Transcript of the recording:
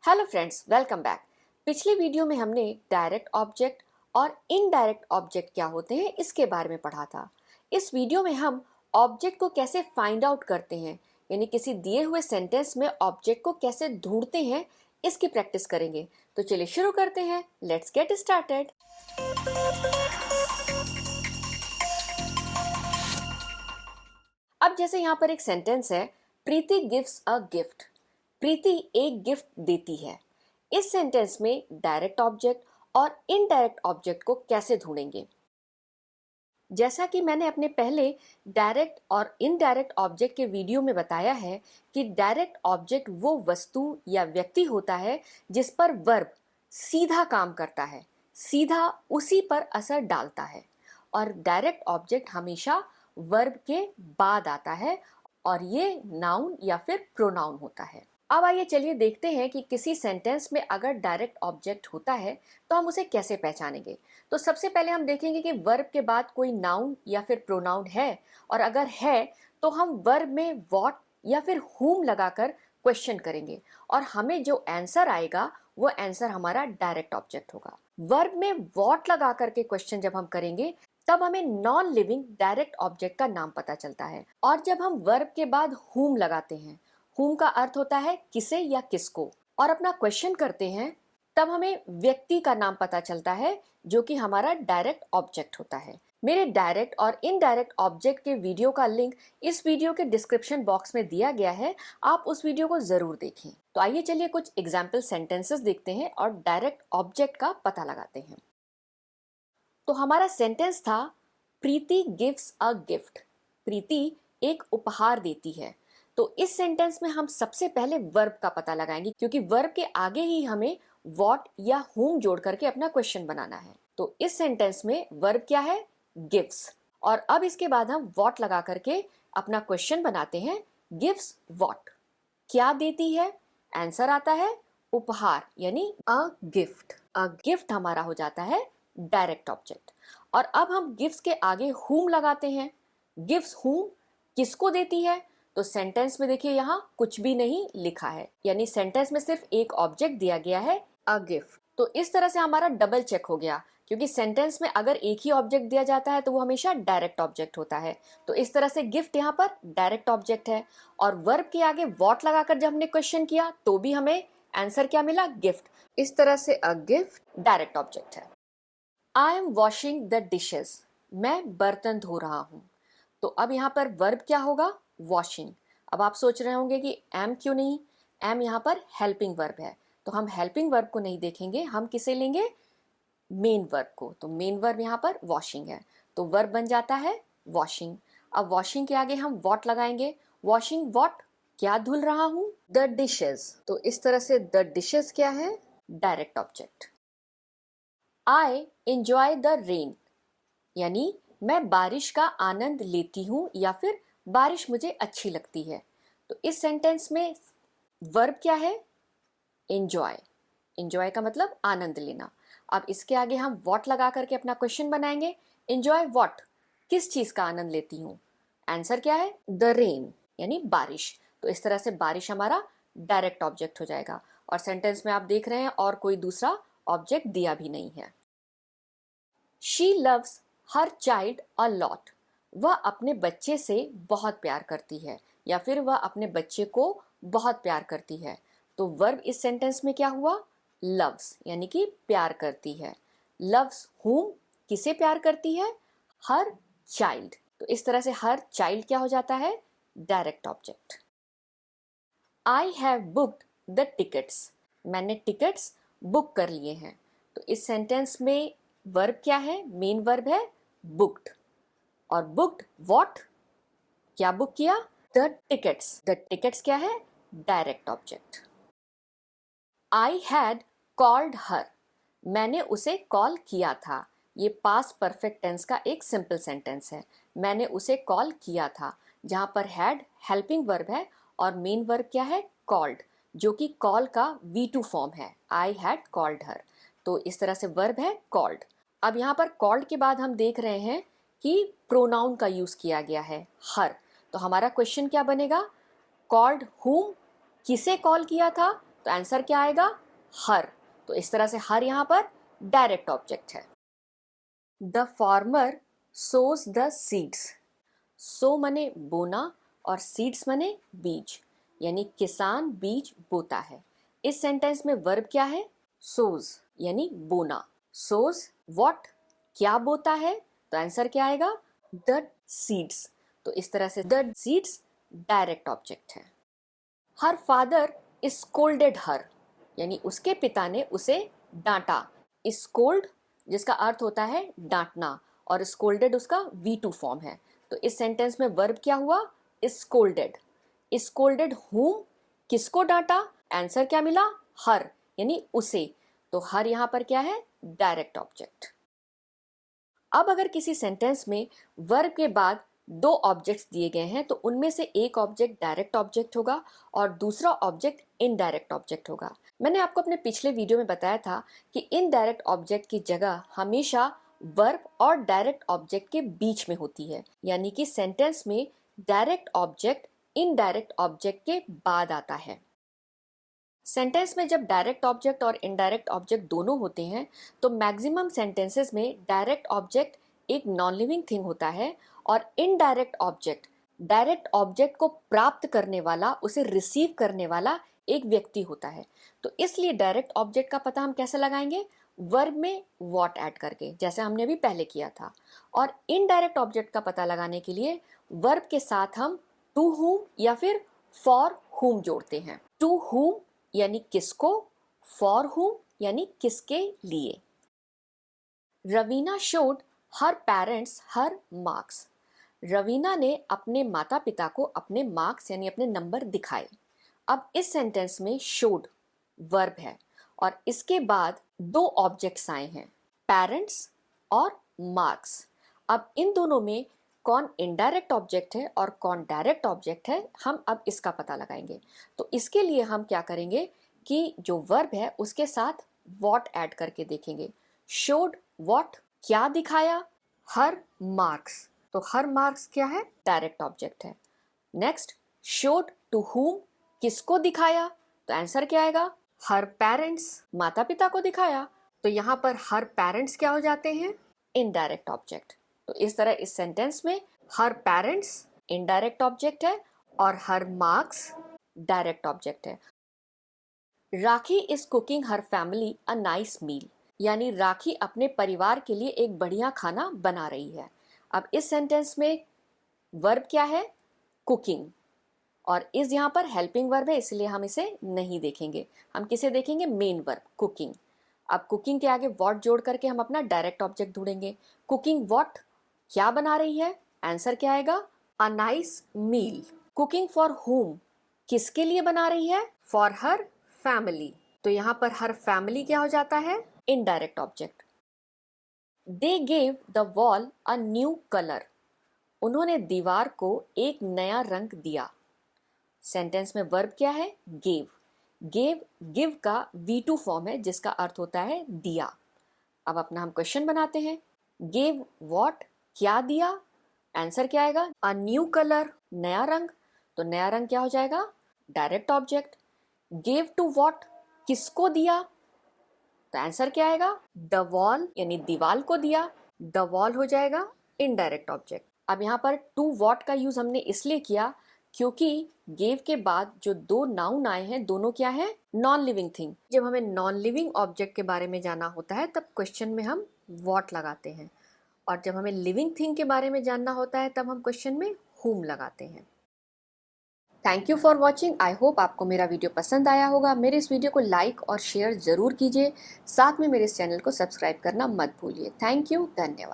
Hello friends, welcome back. पिछली video में हमने डायरेक्ट ऑब्जेक्ट और इनडायरेक्ट ऑब्जेक्ट क्या होते हैं इसके बारे में पढ़ा था। इस वीडियो में हम ऑब्जेक्ट को कैसे फाइंड आउट करते हैं, यानी किसी दिए हुए सेंटेंस में ऑब्जेक्ट को कैसे ढूंढते हैं, इसकी प्रैक्टिस करेंगे। तो चलिए शुरू करते हैं। Let's get started. अब जैसे यहाँ पर एक सेंटेंस है, प्रीति गिव्स अ गिफ्ट। प्रीति एक गिफ्ट देती है। इस सेंटेंस में डायरेक्ट ऑब्जेक्ट और इनडायरेक्ट ऑब्जेक्ट को कैसे ढूंढेंगे? जैसा कि मैंने अपने पहले डायरेक्ट और इनडायरेक्ट ऑब्जेक्ट के वीडियो में बताया है कि डायरेक्ट ऑब्जेक्ट वो वस्तु या व्यक्ति होता है जिस पर वर्ब सीधा काम करता है, सीधा उसी पर असर डालता है। और डायरेक्ट ऑब्जेक्ट हमेशा वर्ब के बाद आता है और ये नाउन या फिर प्रोनाउन होता है। अब आइए चलिए देखते हैं कि किसी सेंटेंस में अगर डायरेक्ट ऑब्जेक्ट होता है तो हम उसे कैसे पहचानेंगे। तो सबसे पहले हम देखेंगे कि वर्ब के बाद कोई नाउन या फिर प्रोनाउन है, और अगर है तो हम वर्ब में व्हाट या फिर whom लगाकर क्वेश्चन करेंगे और हमें जो आंसर आएगा वो आंसर हमारा डायरेक्ट ऑब्जेक्ट होगा। वर्ब में व्हाट लगा करके क्वेश्चन जब हम करेंगे तब हमें नॉन लिविंग डायरेक्ट ऑब्जेक्ट का नाम पता चलता है। और जब हम वर्ब के बाद whom लगाते हैं, whom का अर्थ होता है किसे या किसको, और अपना क्वेश्चन करते हैं, तब हमें व्यक्ति का नाम पता चलता है जो कि हमारा डायरेक्ट ऑब्जेक्ट होता है। मेरे डायरेक्ट और इनडायरेक्ट ऑब्जेक्ट के वीडियो का लिंक इस वीडियो के डिस्क्रिप्शन बॉक्स में दिया गया है, आप उस वीडियो को जरूर देखें। तो आइए चलिए कुछ एग्जाम्पल सेंटेंसेस देखते हैं और डायरेक्ट ऑब्जेक्ट का पता लगाते हैं। तो हमारा सेंटेंस था, प्रीति गिव्स अ गिफ्ट। प्रीति एक उपहार देती है। तो इस सेंटेंस में हम सबसे पहले वर्ब का पता लगाएंगे, क्योंकि वर्ब के आगे ही हमें व्हाट या whom जोड़ करके अपना क्वेश्चन बनाना है। तो इस सेंटेंस में वर्ब क्या है? गिव्स। और अब इसके बाद हम व्हाट लगा करके अपना क्वेश्चन बनाते हैं। गिव्स व्हाट, क्या देती है? आंसर आता है उपहार, यानी अ गिफ्ट। अ गिफ्ट हमारा हो जाता है डायरेक्ट ऑब्जेक्ट। और अब हम गिफ्ट्स के आगे whom लगाते हैं। गिफ्ट्स whom, किसको देती है? तो सेंटेंस में देखिए यहाँ कुछ भी नहीं लिखा है, यानी सेंटेंस में सिर्फ एक ऑब्जेक्ट दिया गया है, अ गिफ्ट। तो इस तरह से हमारा डबल चेक हो गया, क्योंकि सेंटेंस में अगर एक ही ऑब्जेक्ट दिया जाता है तो वो हमेशा डायरेक्ट ऑब्जेक्ट होता है। तो इस तरह से गिफ्ट यहाँ पर डायरेक्ट ऑब्जेक्ट है। और वर्ब के आगे व्हाट लगाकर जब हमने क्वेश्चन किया तो भी हमें आंसर क्या मिला? गिफ्ट। इस तरह से अ गिफ्ट डायरेक्ट ऑब्जेक्ट है। I am washing the dishes. मैं बर्तन धो रहा हूँ। तो अब यहाँ पर वर्ब क्या होगा? वॉशिंग। अब आप सोच रहे होंगे कि एम क्यों नहीं? एम यहाँ पर हेल्पिंग वर्ब है, तो हम हेल्पिंग वर्ब को नहीं देखेंगे, हम किसे लेंगे? मेन वर्ब को। तो मेन वर्ब यहाँ पर वॉशिंग है, तो वर्ब बन जाता है वॉशिंग। अब वॉशिंग के आगे हम व्हाट लगाएंगे। वॉशिंग व्हाट, क्या धुल रहा हूं? The dishes. तो इस तरह से द डिशेस क्या है? Direct object. I enjoy the rain, यानी मैं बारिश का आनंद लेती हूँ या फिर बारिश मुझे अच्छी लगती है। तो इस सेंटेंस में वर्ब क्या है? एंजॉय। एंजॉय का मतलब आनंद लेना। अब इसके आगे हम व्हाट लगा करके अपना क्वेश्चन बनाएंगे। एंजॉय व्हाट, किस चीज का आनंद लेती हूँ? आंसर क्या है? द रेन, यानी बारिश। तो इस तरह से बारिश हमारा डायरेक्ट ऑब्जेक्ट हो जाएगा। और सेंटेंस में आप देख रहे हैं और कोई दूसरा ऑब्जेक्ट दिया भी नहीं है। She loves her child a lot. वह अपने बच्चे से बहुत प्यार करती है, या फिर वह अपने बच्चे को बहुत प्यार करती है। तो वर्ब इस सेंटेंस में क्या हुआ? लव्स, यानी कि प्यार करती है। लव्स whom, किसे प्यार करती है? Her child. तो इस तरह से हर चाइल्ड क्या हो जाता है? Direct object. I have booked the tickets. मैंने टिकट्स बुक कर लिए हैं। तो इस सेंटेंस में वर्ब क्या है? मेन वर्ब है बुक्ड। और बुक्ड व्हाट, क्या बुक किया? The tickets. द टिकट्स क्या है? Direct object. I had called her. मैंने उसे कॉल किया था। ये पास्ट परफेक्ट टेंस का एक सिंपल सेंटेंस है। मैंने उसे कॉल किया था, जहां पर हैड हेल्पिंग वर्ब है और मेन वर्ब क्या है? कॉल्ड, जो कि कॉल का V2 फॉर्म है। I had called her. तो इस तरह से वर्ब है कॉल्ड। अब यहाँ पर कॉल्ड के बाद हम देख रहे हैं कि प्रोनाउन का यूज किया गया है, हर। तो हमारा क्वेश्चन क्या बनेगा? कॉल्ड whom, किसे कॉल किया था? तो आंसर क्या आएगा? हर। तो इस तरह से हर यहाँ पर डायरेक्ट ऑब्जेक्ट है। The farmer sows the seeds. So मने बोना और सीड्स मने बीज, यानी किसान बीज बोता है। इस सेंटेंस में वर्ब क्या है? सोज यानी बोना। सोज व्हाट, क्या बोता है? तो आंसर क्या आएगा? The seeds. तो इस तरह से द सीड्स डायरेक्ट ऑब्जेक्ट है। हर फादर स्कोल्डेड हर, यानी उसके पिता ने उसे डांटा। स्कोल्ड जिसका अर्थ होता है डांटना और स्कोल्डेड उसका V2 फॉर्म है। तो इस सेंटेंस में वर्ब क्या हुआ? स्कोल्डेड। स्कोल्डेड हुम, किसको डांटा? आंसर क्या मिला? हर यानी उसे। तो हर यहाँ पर क्या है? Direct object. अब अगर किसी सेंटेंस में वर्ब के बाद दो ऑब्जेक्ट्स दिए गए हैं तो उनमें से एक ऑब्जेक्ट डायरेक्ट ऑब्जेक्ट होगा और दूसरा ऑब्जेक्ट इनडायरेक्ट ऑब्जेक्ट होगा। मैंने आपको अपने पिछले वीडियो में बताया था कि इनडायरेक्ट ऑब्जेक्ट की जगह हमेशा वर्ब और डायरेक्ट ऑब्जेक्ट के बीच में होती है, यानी कि सेंटेंस में डायरेक्ट ऑब्जेक्ट इनडायरेक्ट ऑब्जेक्ट के बाद आता है। सेंटेंस में जब डायरेक्ट ऑब्जेक्ट और इनडायरेक्ट ऑब्जेक्ट दोनों होते हैं तो मैक्सिमम सेंटेंसेस में डायरेक्ट ऑब्जेक्ट एक नॉन लिविंग थिंग होता है और इनडायरेक्ट ऑब्जेक्ट डायरेक्ट ऑब्जेक्ट को प्राप्त करने वाला, उसे रिसीव करने वाला एक व्यक्ति होता है। तो इसलिए डायरेक्ट ऑब्जेक्ट का पता हम कैसे लगाएंगे? वर्ब में व्हाट ऐड करके, जैसे हमने अभी पहले किया था। और इनडायरेक्ट ऑब्जेक्ट का पता लगाने के लिए वर्ब के साथ हम टू हुम या फिर फॉर हुम जोड़ते हैं। टू हुम यानी किसको, फॉर हुम यानी किसके लिए। रवीना शोड हर पेरेंट्स हर मार्क्स। रवीना ने अपने माता पिता को अपने मार्क्स यानी अपने नंबर दिखाए। अब इस सेंटेंस में शोड वर्ब है और इसके बाद दो ऑब्जेक्ट्स आए हैं, पेरेंट्स और मार्क्स। अब इन दोनों में कौन इनडायरेक्ट ऑब्जेक्ट है और कौन डायरेक्ट ऑब्जेक्ट है, हम अब इसका पता लगाएंगे। तो इसके लिए हम क्या करेंगे कि जो वर्ब है उसके साथ व्हाट ऐड करके देखेंगे। शोड व्हाट, क्या दिखाया? हर मार्क्स। तो हर मार्क्स क्या है? डायरेक्ट ऑब्जेक्ट है। नेक्स्ट, शोड टू हुम, किसको दिखाया? तो आंसर क्या आएगा? हर पेरेंट्स, माता पिता को दिखाया। तो यहाँ पर हर पेरेंट्स क्या हो जाते हैं? Indirect object. तो इस तरह इस सेंटेंस में हर पेरेंट्स इनडायरेक्ट ऑब्जेक्ट है और हर मार्क्स डायरेक्ट ऑब्जेक्ट है। Rakhi is cooking her family a nice meal, यानी राखी अपने परिवार के लिए एक बढ़िया खाना बना रही है। अब इस सेंटेंस में वर्ब क्या है? कुकिंग। और इस यहाँ पर हेल्पिंग वर्ब है, इसलिए हम इसे नहीं देखेंगे। हम किसे देखेंगे? Main verb cooking. अब कुकिंग के आगे व्हाट जोड़ करके हम अपना डायरेक्ट ऑब्जेक्ट ढूंढेंगे। कुकिंग व्हाट, क्या बना रही है? आंसर क्या आएगा? A nice meal. Cooking for whom, किसके लिए बना रही है? For her family. तो यहाँ पर हर फैमिली क्या हो जाता है? Indirect object. They gave the wall a new colour, उन्होंने दीवार को एक नया रंग दिया। सेंटेंस में वर्ब क्या है? गेव। गेव गिव का V2 फॉर्म है जिसका अर्थ होता है दिया। अब अपना हम क्वेश्चन बनाते हैं। गेव व्हाट, क्या दिया? आंसर क्या आएगा? अ न्यू कलर, नया रंग। तो नया रंग क्या हो जाएगा? Direct object. Gave to what, किसको दिया? तो आंसर क्या आएगा? द वॉल, यानी दीवाल को दिया। द वॉल हो जाएगा इनडायरेक्ट ऑब्जेक्ट। अब यहाँ पर टू व्हाट का यूज हमने इसलिए किया क्योंकि गेव के बाद जो दो नाउन आए हैं दोनों क्या है? Non living thing. जब हमें नॉन लिविंग ऑब्जेक्ट के बारे में जानना होता है तब क्वेश्चन में हम व्हाट लगाते हैं, और जब हमें लिविंग थिंग के बारे में जानना होता है तब हम क्वेश्चन में whom लगाते हैं। Thank you for watching. I hope आपको मेरा वीडियो पसंद आया होगा। मेरे इस वीडियो को लाइक और शेयर ज़रूर कीजिए, साथ में मेरे इस चैनल को सब्सक्राइब करना मत भूलिए। थैंक यू, धन्यवाद।